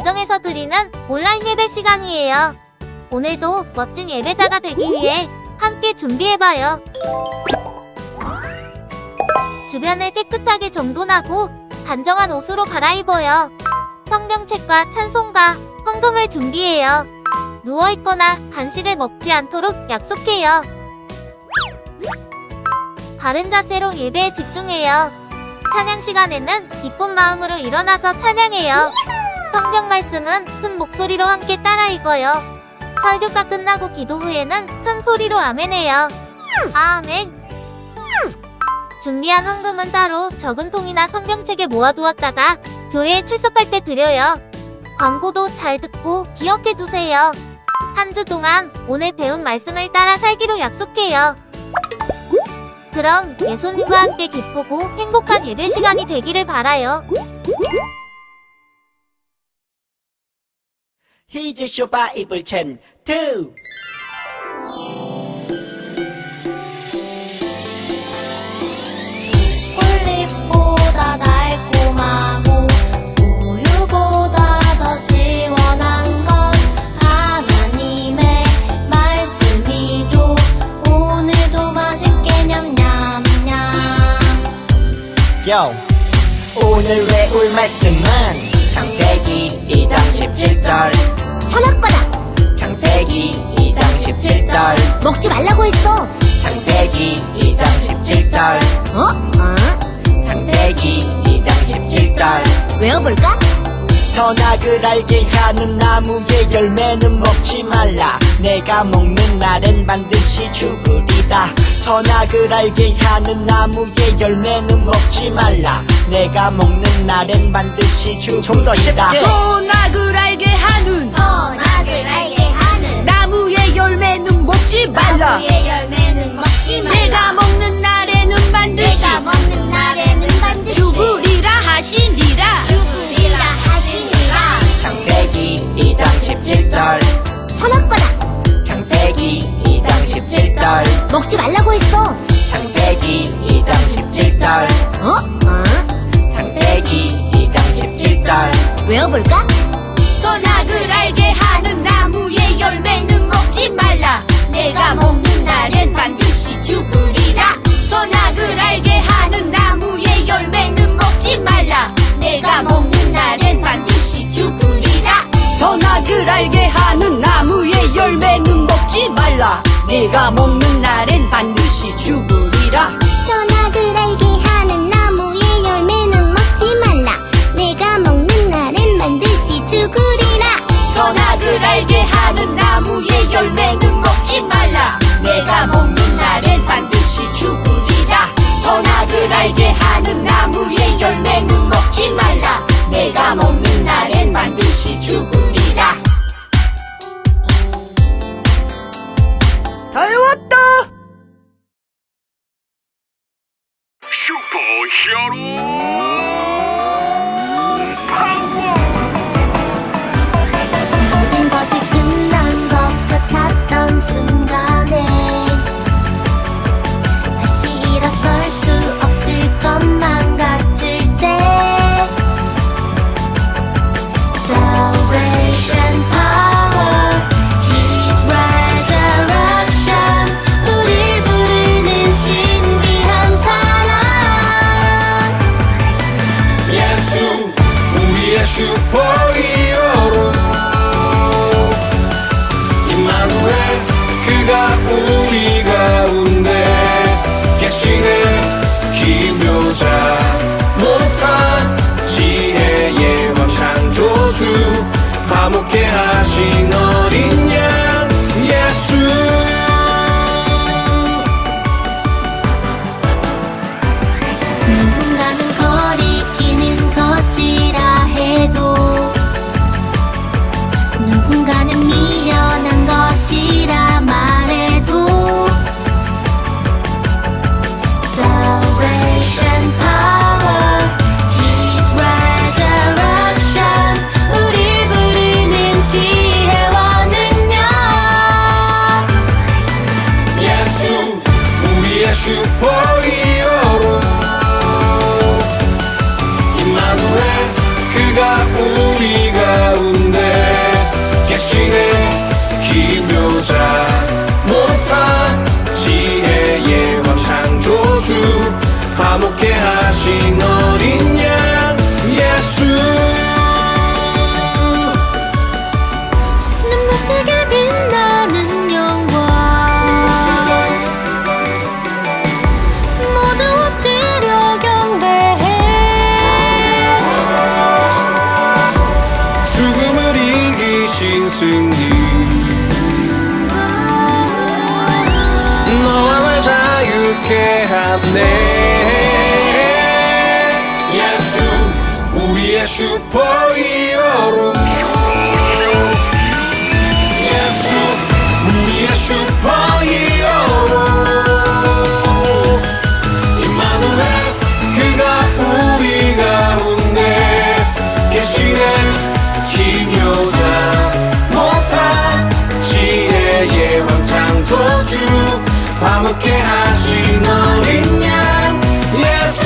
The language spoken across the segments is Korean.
가정에서 드리는 온라인 예배 시간이에요. 오늘도 멋진 예배자가 되기 위해 함께 준비해봐요. 주변을 깨끗하게 정돈하고 단정한 옷으로 갈아입어요. 성경책과 찬송가, 헌금을 준비해요. 누워있거나 간식을 먹지 않도록 약속해요. 바른 자세로 예배에 집중해요. 찬양 시간에는 기쁜 마음으로 일어나서 찬양해요. 성경 말씀은 큰 목소리로 함께 따라 읽어요. 설교가 끝나고 기도 후에는 큰 소리로 아멘해요. 아멘. 준비한 헌금은 따로 적은 통이나 성경책에 모아두었다가 교회에 출석할 때 드려요. 광고도 잘 듣고 기억해두세요. 한 주 동안 오늘 배운 말씀을 따라 살기로 약속해요. 그럼 예수님과 함께 기쁘고 행복한 예배 시간이 되기를 바라요. Here's your Bible Chain 2. 꿀잎보다 달콤하고 우유보다 더 시원한 건 하나님의 말씀이죠. 오늘도 맛있게 냠냠냠. Yo, 오늘 외울 말씀은 창세기 2장 17절. 서랍거라. 창세기 2장 17절. 먹지 말라고 했어. 창세기 2장 17절. 창세기 2장 17절. 외워볼까? 선악을 알게 하는 나무의 열매는 먹지 말라. 내가 먹는 날엔 반드시 죽으리다. 선악을 알게 하는 나무의 열매는 먹지 말라. 내가 먹는 날엔 반드시 죽으리다. 좀 더 쉽게. 선악을 알게 하는 선악을 알게 하는 나무의 열매는 먹지 말라. 나무의 열매는 먹지 말라. 내가 먹는 날에는 반드시 내가 먹는 날에는 반드시 죽으리라 하시니라. 죽으리라 하시니라. 창세기 2장 17절. 서랍거라. 창세기 2장 17절. 먹지 말라고 했어. 창세기 2장 17절. 창세기 2장 17절. 외워볼까? 선악을 알게 하는 나무의 열매는 먹지 말라. 내가 먹는 날엔 반드시 죽으리라. 선악을 알게 하는 나무의 열매는 먹지 말라. 내가 먹는 날엔 반드시 죽으리라. 선악을 알게 하는 나무의 열매는 먹지 말라. 내가 먹는 날엔 반드시 죽으리라. 선악을 알게 하는 나무의 열매는 먹지 말라. 내가 먹는 날엔 반드시 죽으리라. 선악을 알게 하는 나무의 열매는 먹지 말라. 내가 먹는 날엔 반드시 죽으리라. 선악을 알게 하는 나무의 열매는 먹지 말라. 내가 먹는 날엔 반드시 죽으리라. 다 외웠다. 슈퍼 히어로 파워. 모든 것이 끝난 것 같았던 순간에 다시 일어설 수 없을 것만 같을 때 승리 너와 날 자유케 하네 예수 우리의 슈퍼히어로 예수 우리의 슈퍼히어로 임마누엘 그가 우리 가운데 계시네 기묘자 모사 지혜의 왕 창조주 화목케 하신 어린 양 예수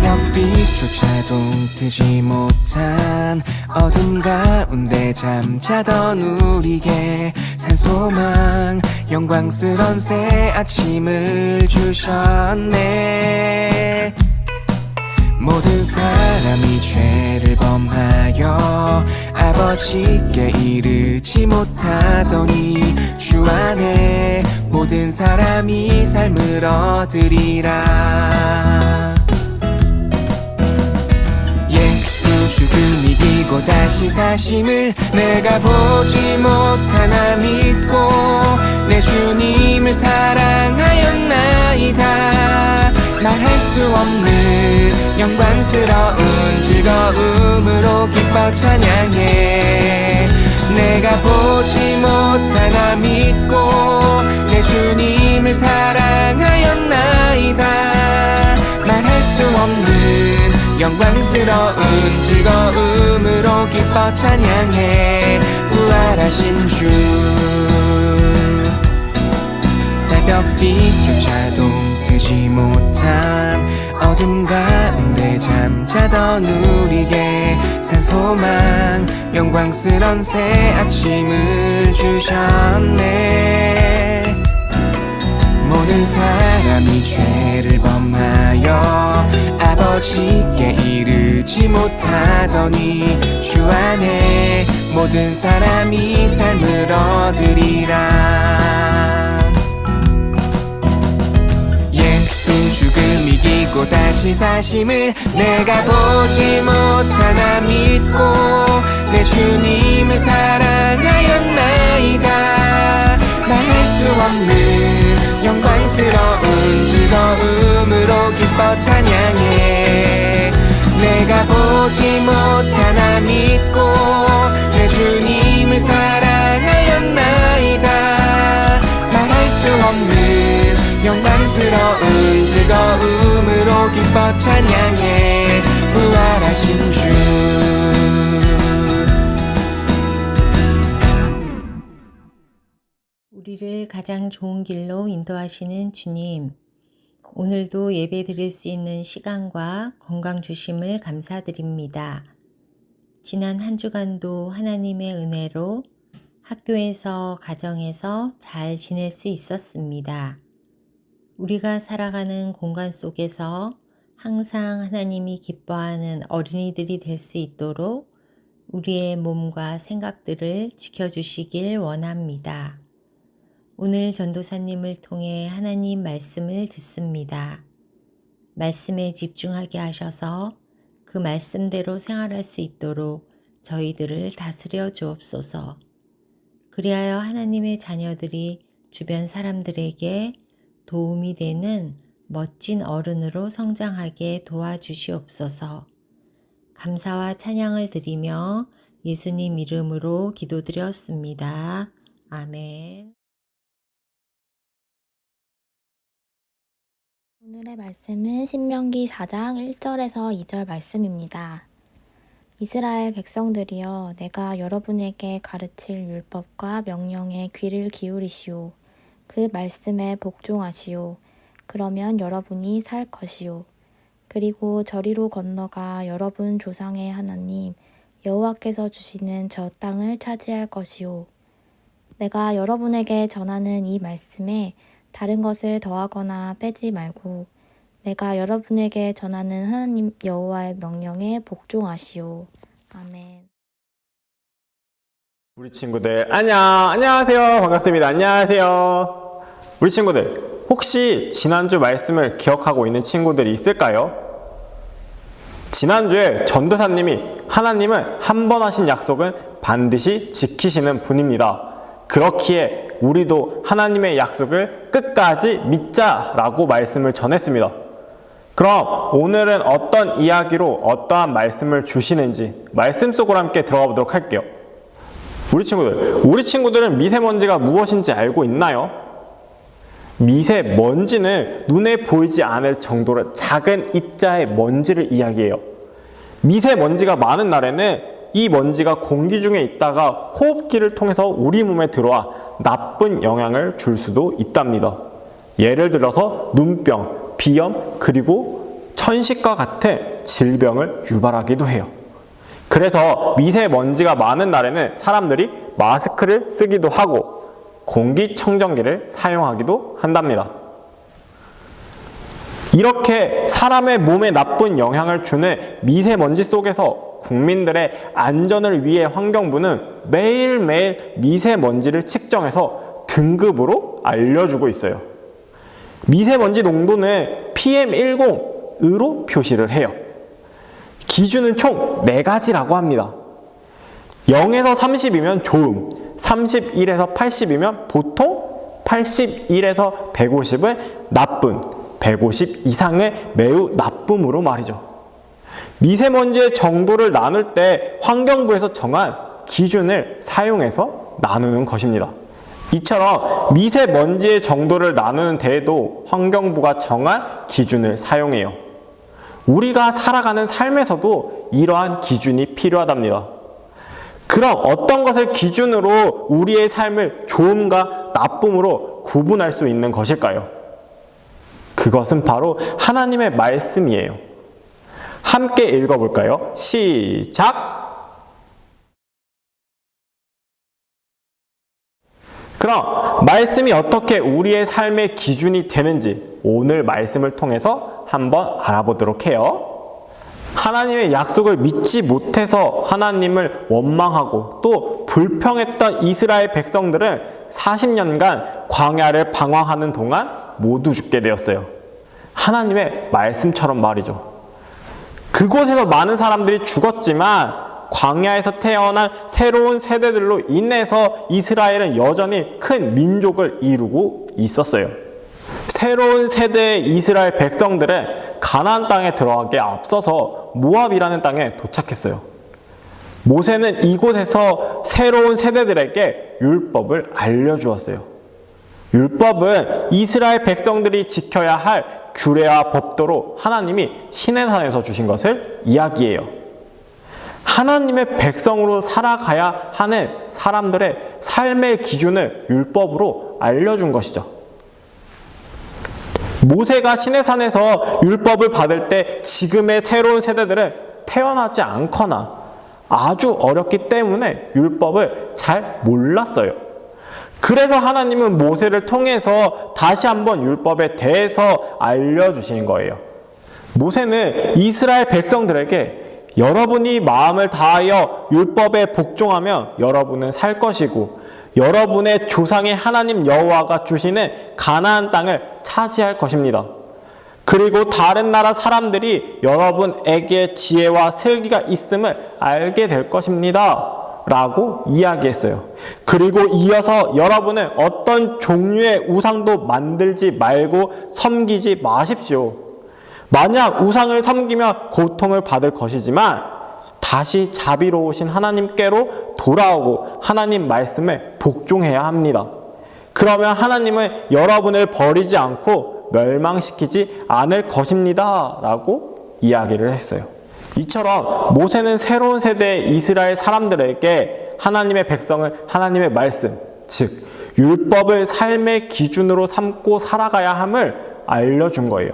새벽빛조차도 뜨지 못한 어둠 가운데 잠자던 우리에게 산소망 영광스런 새 아침을 주셨네 모든 사람이 죄를 범하여 아버지께 이르지 못하더니 주 안에 모든 사람이 삶을 얻으리라 예수 죽음 이기고 다시 사심을 내가 보지 못하나 믿고 내 주님을 사랑하였나이다 말할 수 없는 영광스러운 즐거움으로 기뻐 찬양해 내가 보지 못하나 믿고 내 주님을 사랑하였나이다 말할 수 없는 영광스러운 즐거움으로 기뻐 찬양해 부활하신 주 새벽빛조차도 뜨지 못한 어둠 가운데 잠자던 우리에게 산소망 영광스런 새 아침을 주셨네 모든 사람이 죄를 범하여 아버지께 이르지 못하더니 주 안에 모든 사람이 삶을 얻으리라 예수 죽음 이기고 다시 사심을 내가 보지 못하나 믿고 내 주님을 사랑하였나이다 말할 수 없는 영광스러운 즐거움으로 기뻐 찬양해 내가 보지 못하나 믿고 내 주님을 사랑하였나이다 말할 수 없는 영광스러운 즐거움으로 기뻐 찬양해 부활하신 주 우리를 가장 좋은 길로 인도하시는 주님, 오늘도 예배 드릴 수 있는 시간과 건강 주심을 감사드립니다. 지난 한 주간도 하나님의 은혜로 학교에서, 가정에서 잘 지낼 수 있었습니다. 우리가 살아가는 공간 속에서 항상 하나님이 기뻐하는 어린이들이 될 수 있도록 우리의 몸과 생각들을 지켜주시길 원합니다. 오늘 전도사님을 통해 하나님 말씀을 듣습니다. 말씀에 집중하게 하셔서 그 말씀대로 생활할 수 있도록 저희들을 다스려 주옵소서. 그리하여 하나님의 자녀들이 주변 사람들에게 도움이 되는 멋진 어른으로 성장하게 도와주시옵소서. 감사와 찬양을 드리며 예수님 이름으로 기도드렸습니다. 아멘. 오늘의 말씀은 신명기 4장 1절에서 2절 말씀입니다. 이스라엘 백성들이여 내가 여러분에게 가르칠 율법과 명령에 귀를 기울이시오. 그 말씀에 복종하시오. 그러면 여러분이 살 것이오. 그리고 저리로 건너가 여러분 조상의 하나님 여호와께서 주시는 저 땅을 차지할 것이오. 내가 여러분에게 전하는 이 말씀에 다른 것을 더하거나 빼지 말고 내가 여러분에게 전하는 하나님 여호와의 명령에 복종하시오. 아멘. 우리 친구들 안녕하세요. 반갑습니다. 안녕하세요. 우리 친구들 혹시 지난주 말씀을 기억하고 있는 친구들이 있을까요? 지난주에 전도사님이 하나님은 한 번 하신 약속은 반드시 지키시는 분입니다. 그렇기에 우리도 하나님의 약속을 끝까지 믿자라고 말씀을 전했습니다. 그럼 오늘은 어떤 이야기로 어떠한 말씀을 주시는지 말씀 속으로 함께 들어가 보도록 할게요. 우리 친구들은 미세먼지가 무엇인지 알고 있나요? 미세먼지는 눈에 보이지 않을 정도로 작은 입자의 먼지를 이야기해요. 미세먼지가 많은 날에는 이 먼지가 공기 중에 있다가 호흡기를 통해서 우리 몸에 들어와 나쁜 영향을 줄 수도 있답니다. 예를 들어서 눈병, 비염, 그리고 천식과 같은 질병을 유발하기도 해요. 그래서 미세먼지가 많은 날에는 사람들이 마스크를 쓰기도 하고 공기청정기를 사용하기도 한답니다. 이렇게 사람의 몸에 나쁜 영향을 주는 미세먼지 속에서 국민들의 안전을 위해 환경부는 매일매일 미세먼지를 측정해서 등급으로 알려주고 있어요. 미세먼지 농도는 PM10으로 표시를 해요. 기준은 총 4가지라고 합니다. 0에서 30이면 좋음, 31에서 80이면 보통, 81에서 150은 나쁨, 150 이상은 매우 나쁨으로 말이죠. 미세먼지의 정도를 나눌 때 환경부에서 정한 기준을 사용해서 나누는 것입니다. 이처럼 미세먼지의 정도를 나누는 데에도 환경부가 정한 기준을 사용해요. 우리가 살아가는 삶에서도 이러한 기준이 필요하답니다. 그럼 어떤 것을 기준으로 우리의 삶을 좋음과 나쁨으로 구분할 수 있는 것일까요? 그것은 바로 하나님의 말씀이에요. 함께 읽어볼까요? 시작! 그럼 말씀이 어떻게 우리의 삶의 기준이 되는지 오늘 말씀을 통해서 한번 알아보도록 해요. 하나님의 약속을 믿지 못해서 하나님을 원망하고 또 불평했던 이스라엘 백성들은 40년간 광야를 방황하는 동안 모두 죽게 되었어요. 하나님의 말씀처럼 말이죠. 그곳에서 많은 사람들이 죽었지만 광야에서 태어난 새로운 세대들로 인해서 이스라엘은 여전히 큰 민족을 이루고 있었어요. 새로운 세대의 이스라엘 백성들은 가나안 땅에 들어가기에 앞서서 모압이라는 땅에 도착했어요. 모세는 이곳에서 새로운 세대들에게 율법을 알려주었어요. 율법은 이스라엘 백성들이 지켜야 할 규례와 법도로 하나님이 시내산에서 주신 것을 이야기해요. 하나님의 백성으로 살아가야 하는 사람들의 삶의 기준을 율법으로 알려준 것이죠. 모세가 시내산에서 율법을 받을 때 지금의 새로운 세대들은 태어나지 않거나 아주 어렸기 때문에 율법을 잘 몰랐어요. 그래서 하나님은 모세를 통해서 다시 한번 율법에 대해서 알려주신 거예요. 모세는 이스라엘 백성들에게 여러분이 마음을 다하여 율법에 복종하면 여러분은 살 것이고 여러분의 조상의 하나님 여호와가 주시는 가나안 땅을 차지할 것입니다. 그리고 다른 나라 사람들이 여러분에게 지혜와 슬기가 있음을 알게 될 것입니다. 라고 이야기했어요. 그리고 이어서 여러분은 어떤 종류의 우상도 만들지 말고 섬기지 마십시오. 만약 우상을 섬기면 고통을 받을 것이지만 다시 자비로우신 하나님께로 돌아오고 하나님 말씀에 복종해야 합니다. 그러면 하나님은 여러분을 버리지 않고 멸망시키지 않을 것입니다. 라고 이야기를 했어요. 이처럼 모세는 새로운 세대의 이스라엘 사람들에게 하나님의 백성은 하나님의 말씀, 즉 율법을 삶의 기준으로 삼고 살아가야 함을 알려준 거예요.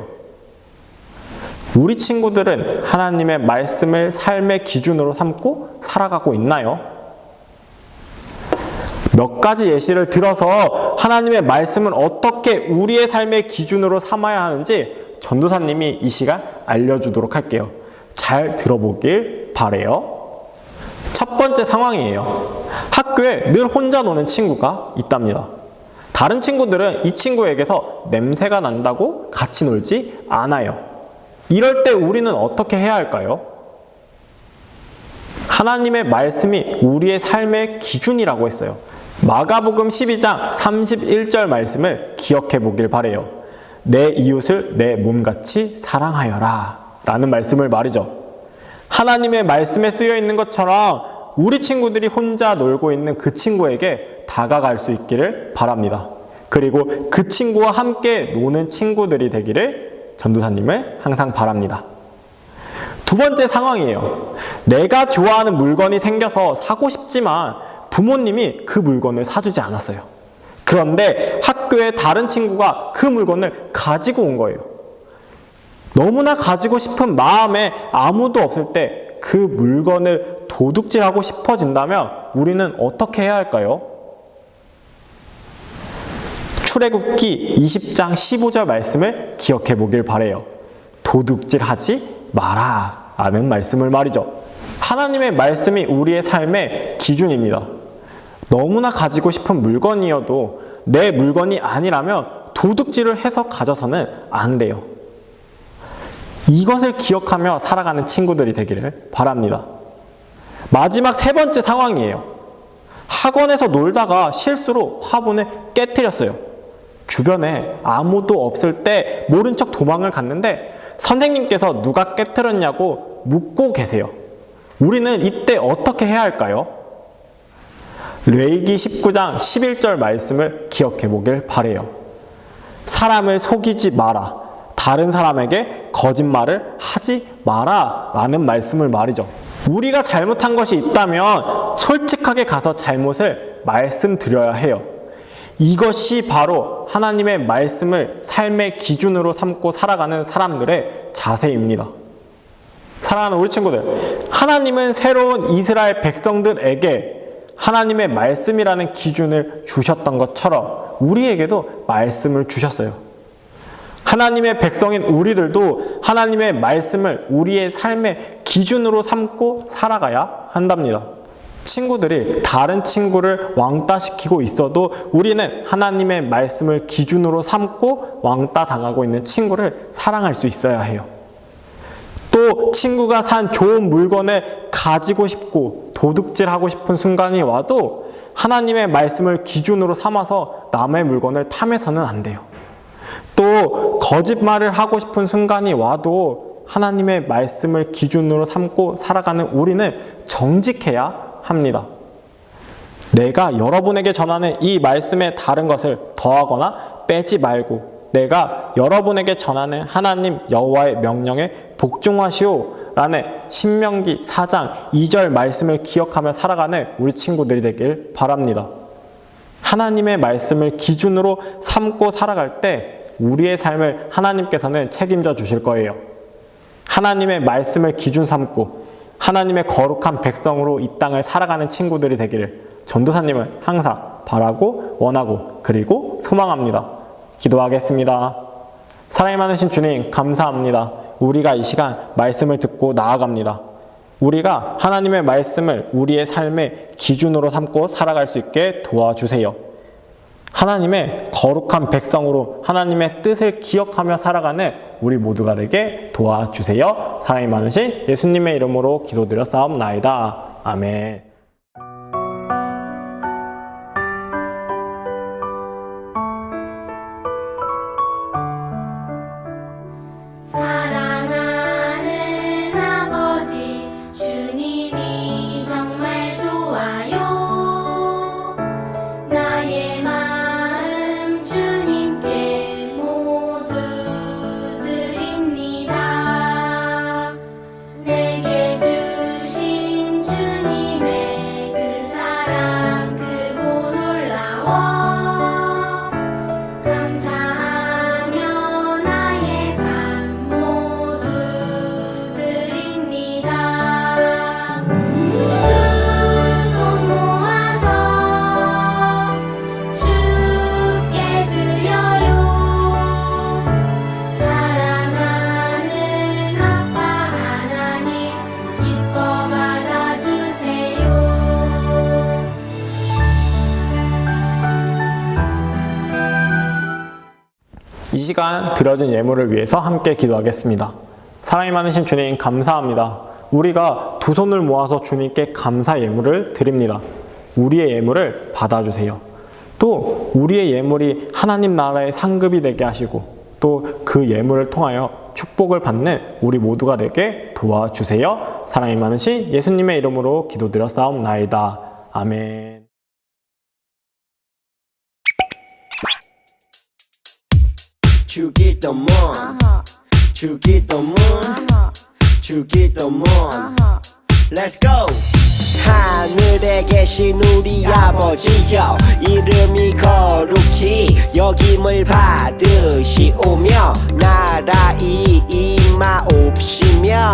우리 친구들은 하나님의 말씀을 삶의 기준으로 삼고 살아가고 있나요? 몇 가지 예시를 들어서 하나님의 말씀을 어떻게 우리의 삶의 기준으로 삼아야 하는지 전도사님이 이 시간 알려주도록 할게요. 잘 들어보길 바래요. 첫 번째 상황이에요. 학교에 늘 혼자 노는 친구가 있답니다. 다른 친구들은 이 친구에게서 냄새가 난다고 같이 놀지 않아요. 이럴 때 우리는 어떻게 해야 할까요? 하나님의 말씀이 우리의 삶의 기준이라고 했어요. 마가복음 12장 31절 말씀을 기억해 보길 바래요. 내 이웃을 내 몸같이 사랑하여라 라는 말씀을 말이죠. 하나님의 말씀에 쓰여 있는 것처럼 우리 친구들이 혼자 놀고 있는 그 친구에게 다가갈 수 있기를 바랍니다. 그리고 그 친구와 함께 노는 친구들이 되기를 전도사님을 항상 바랍니다. 두 번째 상황이에요. 내가 좋아하는 물건이 생겨서 사고 싶지만 부모님이 그 물건을 사주지 않았어요. 그런데 학교에 다른 친구가 그 물건을 가지고 온 거예요. 너무나 가지고 싶은 마음에 아무도 없을 때 그 물건을 도둑질하고 싶어진다면 우리는 어떻게 해야 할까요? 출애굽기 20장 15절 말씀을 기억해 보길 바래요. 도둑질하지 마라 라는 말씀을 말이죠. 하나님의 말씀이 우리의 삶의 기준입니다. 너무나 가지고 싶은 물건이어도 내 물건이 아니라면 도둑질을 해서 가져서는 안 돼요. 이것을 기억하며 살아가는 친구들이 되기를 바랍니다. 마지막 세 번째 상황이에요. 학원에서 놀다가 실수로 화분을 깨트렸어요. 주변에 아무도 없을 때 모른 척 도망을 갔는데 선생님께서 누가 깨트렸냐고 묻고 계세요. 우리는 이때 어떻게 해야 할까요? 레위기 19장 11절 말씀을 기억해 보길 바래요. 사람을 속이지 마라. 다른 사람에게 거짓말을 하지 마라 라는 말씀을 말이죠. 우리가 잘못한 것이 있다면 솔직하게 가서 잘못을 말씀드려야 해요. 이것이 바로 하나님의 말씀을 삶의 기준으로 삼고 살아가는 사람들의 자세입니다. 사랑하는 우리 친구들, 하나님은 새로운 이스라엘 백성들에게 하나님의 말씀이라는 기준을 주셨던 것처럼 우리에게도 말씀을 주셨어요. 하나님의 백성인 우리들도 하나님의 말씀을 우리의 삶의 기준으로 삼고 살아가야 한답니다. 친구들이 다른 친구를 왕따시키고 있어도 우리는 하나님의 말씀을 기준으로 삼고 왕따 당하고 있는 친구를 사랑할 수 있어야 해요. 또 친구가 산 좋은 물건을 가지고 싶고 도둑질하고 싶은 순간이 와도 하나님의 말씀을 기준으로 삼아서 남의 물건을 탐해서는 안 돼요. 또 거짓말을 하고 싶은 순간이 와도 하나님의 말씀을 기준으로 삼고 살아가는 우리는 정직해야 합니다. 내가 여러분에게 전하는 이 말씀에 다른 것을 더하거나 빼지 말고 내가 여러분에게 전하는 하나님 여호와의 명령에 복종하시오 라는 신명기 4장 2절 말씀을 기억하며 살아가는 우리 친구들이 되길 바랍니다. 하나님의 말씀을 기준으로 삼고 살아갈 때 우리의 삶을 하나님께서는 책임져 주실 거예요. 하나님의 말씀을 기준 삼고 하나님의 거룩한 백성으로 이 땅을 살아가는 친구들이 되기를 전도사님은 항상 바라고 원하고 그리고 소망합니다. 기도하겠습니다. 사랑이 많으신 주님 감사합니다. 우리가 이 시간 말씀을 듣고 나아갑니다. 우리가 하나님의 말씀을 우리의 삶의 기준으로 삼고 살아갈 수 있게 도와주세요. 하나님의 거룩한 백성으로 하나님의 뜻을 기억하며 살아가는 우리 모두가 되게 도와주세요. 사랑이 많으신 예수님의 이름으로 기도드려 싸움나이다. 아멘. 사랑하는 아버지 주님이 정말 좋아요. 나의 마음 주님께 모두 드립니다. 내게 주신 주님의 시간 드려진 예물을 위해서 함께 기도하겠습니다. 사랑이 많으신 주님 감사합니다. 우리가 두 손을 모아서 주님께 감사 예물을 드립니다. 우리의 예물을 받아주세요. 또 우리의 예물이 하나님 나라의 상급이 되게 하시고 또 그 예물을 통하여 축복을 받는 우리 모두가 되게 도와주세요. 사랑이 많으신 예수님의 이름으로 기도드렸사옵나이다. 아멘. 주기도문 주기도문 주기도문 Let's go! 하늘에 계신 우리 아버지여 이름이 거룩히 여김을 받으시오며 나라이 임하옵시며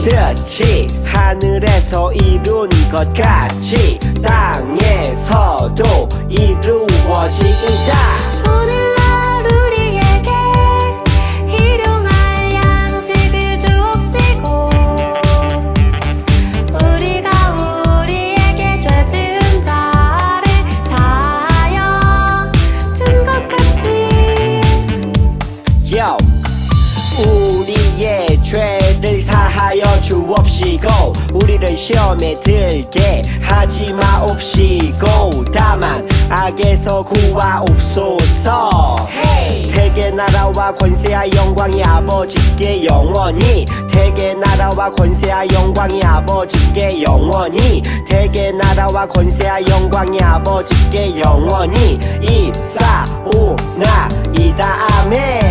뜻이 하늘에서 이룬 것 같이 땅에서도 이루어지이다. 오늘날 우리에게 일용할 양식을 주옵시고 우리가 우리에게 죄 지은 자를 사하여 준 것 같이 Yo. 우리의 죄를 사하여 주옵시고 우리를 시험에 들게 하지 마옵시고 다만 악에서 구하옵소서. 대개 나라와 권세와 영광이 아버지께 영원히 대개 나라와 권세와 영광이 아버지께 영원히 대개 나라와 권세와 영광이 아버지께 영원히 이사오나이다. 아멘.